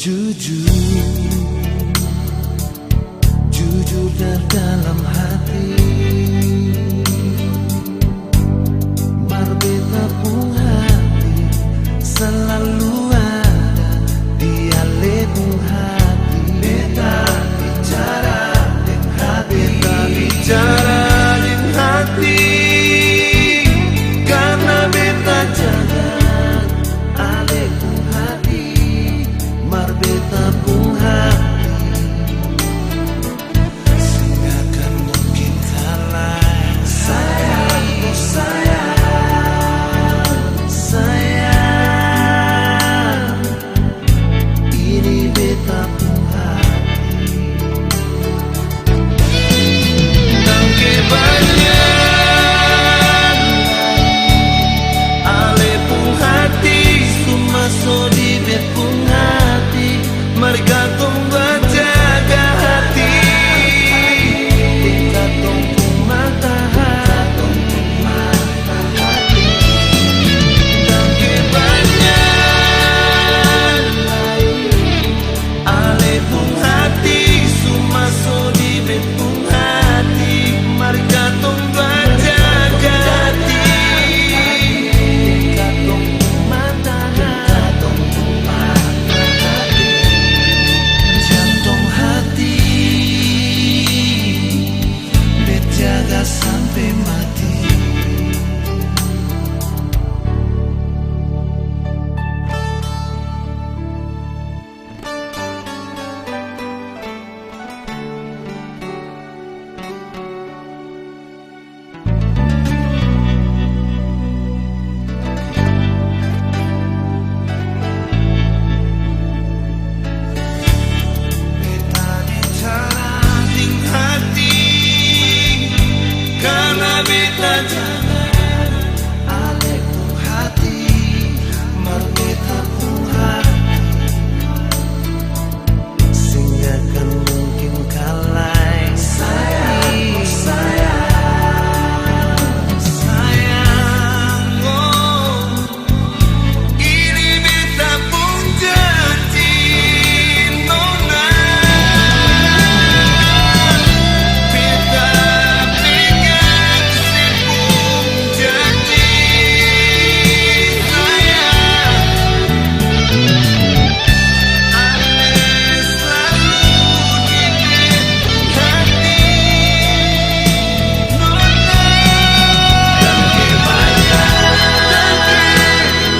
Jujur, jujur dari dalam hati, berbeda pun hati selalu ada di alebung hati. Beta bicara dengan hati, beta bicara dengan hati, karena beta jaga alebung hati, berbeda pun hati, sehingga kan mungkin kalah. Sayang, oh sayang, sayang, ini beta pun hati. Dan kebanyakan ale pun hati, cuma so di bet pun hati, mereka tunggu jaga hati, tingkat tunggu mata hati, dan kebanyakan ale pun hati, cuma so di bet pun hati, mereka tunggu jaga hati, tingkat tunggu mata hati, jantung hati, bet jaga sampai mati. Beta bicara dengan hati, karena beta jaga alebung hati, berbeda pun hati, sehingga kan mungkin kalah. Sayang, oh sayang, sayang, oh, ini beta pun janji, nona. Beta pegang sepung janji, sayang, ale selalu di bet hati, nona. Dan kebanyakan alebung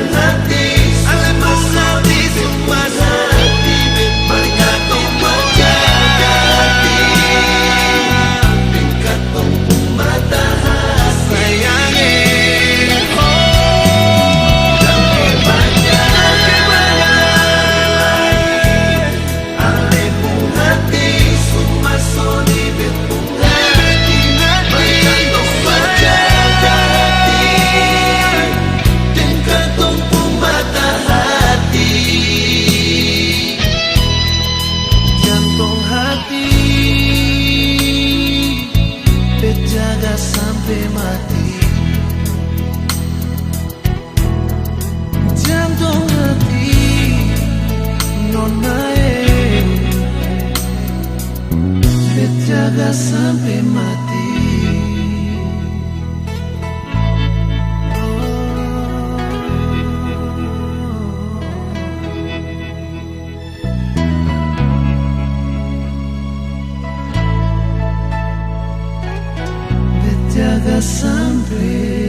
hati, alebung hati, semua hati, mereka tunggu jaga hati, tingkat tunggu mata hati, sayangi. Dan kebanyakan alebung hati, semua so di bet pun hati, mereka tunggu jaga hati, tingkat tunggu mata hati, jantung hati, bet jaga sampai mati. Jantung hati, nona, bet jaga sampai mati. Bet jaga sampai